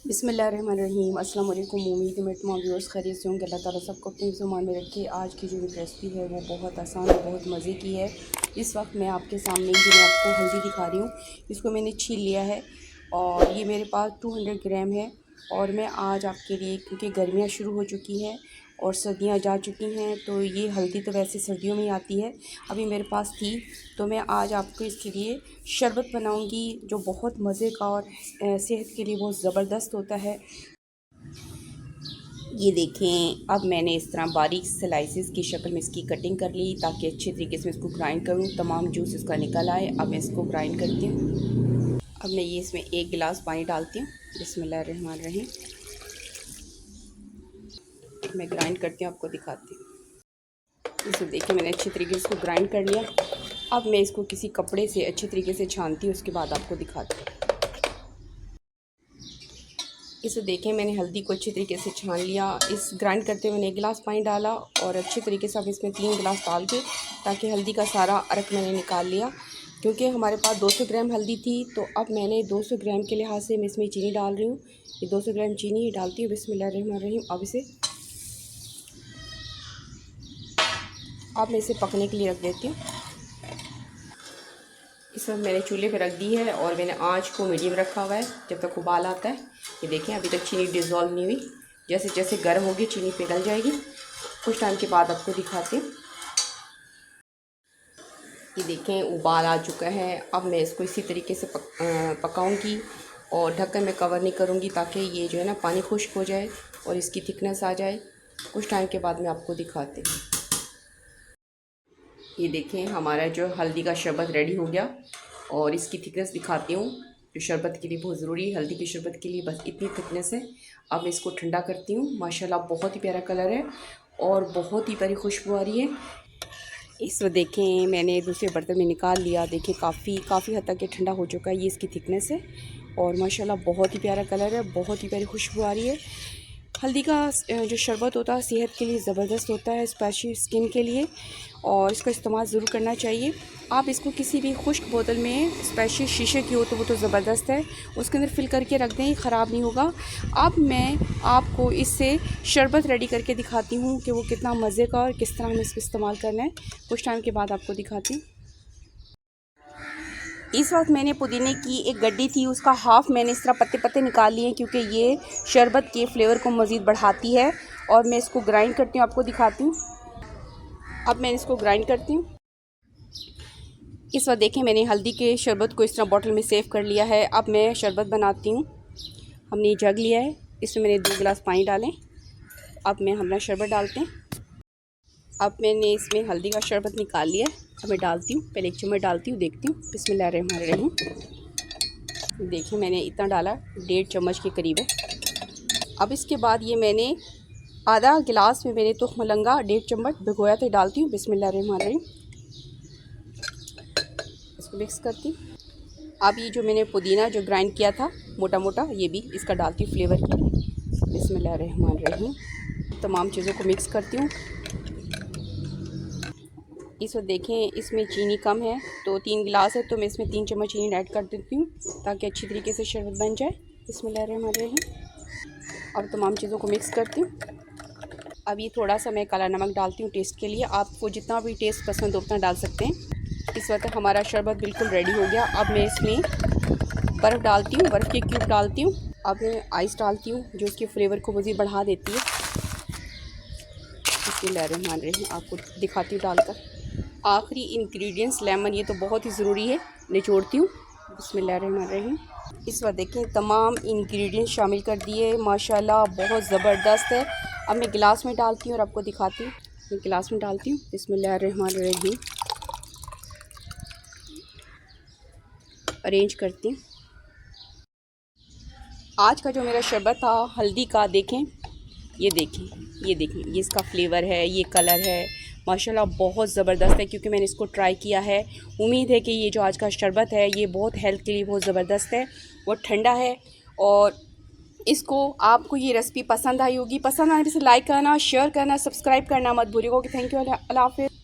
बिस्मिल्लाहिर्रहमानिर्रहीम। अस्सलाम वालेकुम। उम्मीद है मेरे तमाम व्यूअर्स खैरियत से होंगे। अल्लाह ताला सबको अपने ज़ुबान में रखे। आज की जो रेसिपी है वो बहुत आसान और बहुत मज़े की है। इस वक्त मैं आपके सामने जो मैं आपको हल्दी दिखा रही हूँ, इसको मैंने छील लिया है और ये मेरे पास 200 ग्राम है। और मैं आज आपके लिए, क्योंकि गर्मियाँ शुरू हो चुकी हैं और सर्दियाँ जा चुकी हैं, तो ये हल्दी तो वैसे सर्दियों में ही आती है, अभी मेरे पास थी, तो मैं आज आपको इसके लिए शरबत बनाऊंगी जो बहुत मज़े का और सेहत के लिए बहुत ज़बरदस्त होता है। ये देखें, अब मैंने इस तरह बारीक स्लाइसेस की शक्ल में इसकी कटिंग कर ली ताकि अच्छे तरीके से इसको ग्राइंड करूँ, तमाम जूस इसका निकल आए। अब मैं इसको ग्राइंड करती हूँ। अब मैं ये इसमें 1 गिलास पानी डालती हूँ। बिस्मिल्लाहिर्रहमानिर्रहीम। मैं ग्राइंड करती हूँ, आपको दिखाती हूँ। इसे देखिए, मैंने अच्छे तरीके से इसको ग्राइंड कर लिया। अब मैं इसको किसी कपड़े से अच्छे तरीके से छानती हूँ, उसके बाद आपको दिखाती हूँ। इसे देखें, मैंने हल्दी को अच्छे तरीके से छान लिया। इस ग्राइंड करते हुए मैंने 1 गिलास पानी डाला और अच्छे तरीके से अब इसमें 3 गिलास डाल के, ताकि हल्दी का सारा अरक मैंने निकाल लिया। क्योंकि हमारे पास 200 ग्राम हल्दी थी, तो अब मैंने 200 ग्राम के लिहाज से मैं इसमें चीनी डाल रही हूँ। ये 200 ग्राम चीनी ही डालती हूँ। बिस्मिल्लाहिर्रहमानिर्रहीम। अब मैं इसे पकने के लिए रख देती हूँ। इस वक्त मैंने चूल्हे पे रख दी है और मैंने आंच को मीडियम रखा हुआ है जब तक उबाल आता है। ये देखें, अभी तक चीनी डिज़ोल्व नहीं हुई। जैसे जैसे गर्म होगी चीनी पिघल जाएगी। कुछ टाइम के बाद आपको दिखाती हूँ। ये देखें, उबाल आ चुका है। अब मैं इसको इसी तरीके से पकाऊंगी और ढक्कन में कवर नहीं करूँगी, ताकि ये जो है ना पानी खुश्क हो जाए और इसकी थिकनेस आ जाए। कुछ टाइम के बाद मैं आपको दिखाती हूँ। ये देखें, हमारा जो हल्दी का शरबत रेडी हो गया और इसकी थिकनेस दिखाती हूँ, जो शरबत के लिए बहुत ज़रूरी है। हल्दी के शरबत के लिए बस इतनी थिकनेस है। अब मैं इसको ठंडा करती हूँ। माशाल्लाह बहुत ही प्यारा कलर है और बहुत ही प्यारी खुशबू आ रही है। इस वक्त देखें, मैंने दूसरे बर्तन में निकाल लिया। देखिए, काफ़ी हद तक ये ठंडा हो चुका है। ये इसकी थिकनेस है और माशाल्लाह बहुत ही प्यारा कलर है, बहुत ही प्यारी खुशबू आ रही है। हल्दी का जो शरबत होता है सेहत के लिए ज़बरदस्त होता है, स्पेशली स्किन के लिए, और इसका इस्तेमाल ज़रूर करना चाहिए। आप इसको किसी भी खुश्क बोतल में, स्पेशली शीशे की हो तो वो तो ज़बरदस्त है, उसके अंदर फिल करके रख दें, ख़राब नहीं होगा। अब मैं आपको इससे शरबत रेडी करके दिखाती हूँ कि वो कितना मज़े का और किस तरह हमें इसको इस्तेमाल करना है। कुछ टाइम के बाद आपको दिखाती हूँ। इस वक्त मैंने पुदीने की एक गड्डी थी, उसका हाफ़ मैंने इस तरह पत्ते पत्ते निकाल लिए, क्योंकि ये शरबत के फ्लेवर को मज़ीद बढ़ाती है। और मैं इसको ग्राइंड करती हूँ, आपको दिखाती हूँ। अब मैं इसको ग्राइंड करती हूँ। इस वक्त देखें, मैंने हल्दी के शरबत को इस तरह बॉटल में सेव कर लिया है। अब मैं शरबत बनाती हूँ। हमने जग लिया है, इसमें मैंने 2 गिलास पानी डालें। अब मैं अपना शरबत डालते हैं। अब मैंने इसमें हल्दी का शरबत निकाल लिया है। अब मैं डालती हूँ, पहले 1 चम्मच डालती हूँ, देखती हूँ। बिस्मिल्लाहिर्रहमानिर्रहीम। देखिए, मैंने इतना डाला, 1.5 चम्मच के करीब है। अब इसके बाद ये मैंने आधा गिलास में मैंने तुख मलंगा 1.5 चम्मच भिगोया था, डालती हूँ। बिस्मिल्लाहिर्रहमानिर्रहीम। इसको मिक्स करती हूँ। अब ये जो मैंने पुदीना जो ग्राइंड किया था मोटा मोटा, ये भी इसका डालती हूँ फ्लेवर के लिए। बिस्मिल्लाहिर्रहमानिर्रहीम। तमाम चीज़ों को मिक्स करती हूँ। इस वक्त देखें, इसमें चीनी कम है, तो 3 गिलास है, तो मैं इसमें 3 चम्मच चीनी ऐड कर देती हूँ, ताकि अच्छी तरीके से शरबत बन जाए। बिस्मिल्लाहिर्रहमानिर्रहीम। अब तमाम चीज़ों को मिक्स करती हूँ। अब ये थोड़ा सा मैं काला नमक डालती हूँ टेस्ट के लिए। आपको जितना भी टेस्ट पसंद हो उतना डाल सकते हैं। इस वक्त हमारा शरबत बिल्कुल रेडी हो गया। अब मैं इसमें बर्फ़ डालती हूँ, बर्फ़ के क्यूब डालती हूँ। अब मैं आइस डालती हूँ, जो उसके फ्लेवर को मज़ीद बढ़ा देती है। बिस्मिल्लाहिर्रहमानिर्रहीम। आपको दिखाती हूँ डालकर। आखिरी इंग्रेडिएंट्स लेमन, ये तो बहुत ही ज़रूरी है, निचोड़ती हूँ। बिस्मिल्लाहिर्रहमानिर्रहीम। इस वक्त देखें, तमाम इंग्रेडिएंट्स शामिल कर दिए। माशाल्लाह बहुत ज़बरदस्त है। अब मैं गिलास में डालती हूँ और आपको दिखाती हूँ। मैं गिलास में डालती हूँ। बिस्मिल्लाहिर्रहमानिर्रहीम। अरेंज करती हूँ। आज का जो मेरा शरबत था हल्दी का, देखें, ये देखें, ये देखें, ये इसका फ्लेवर है, ये कलर है, माशाल्लाह बहुत ज़बरदस्त है। क्योंकि मैंने इसको ट्राई किया है, उम्मीद है कि ये जो आज का शरबत है ये बहुत हेल्थ के लिए बहुत ज़बरदस्त है, बहुत ठंडा है। और इसको, आपको ये रेसिपी पसंद आई होगी। पसंद आने से लाइक करना, शेयर करना, सब्सक्राइब करना मत भूलिएगा। Thank you. अल्लाह हाफ़िज़।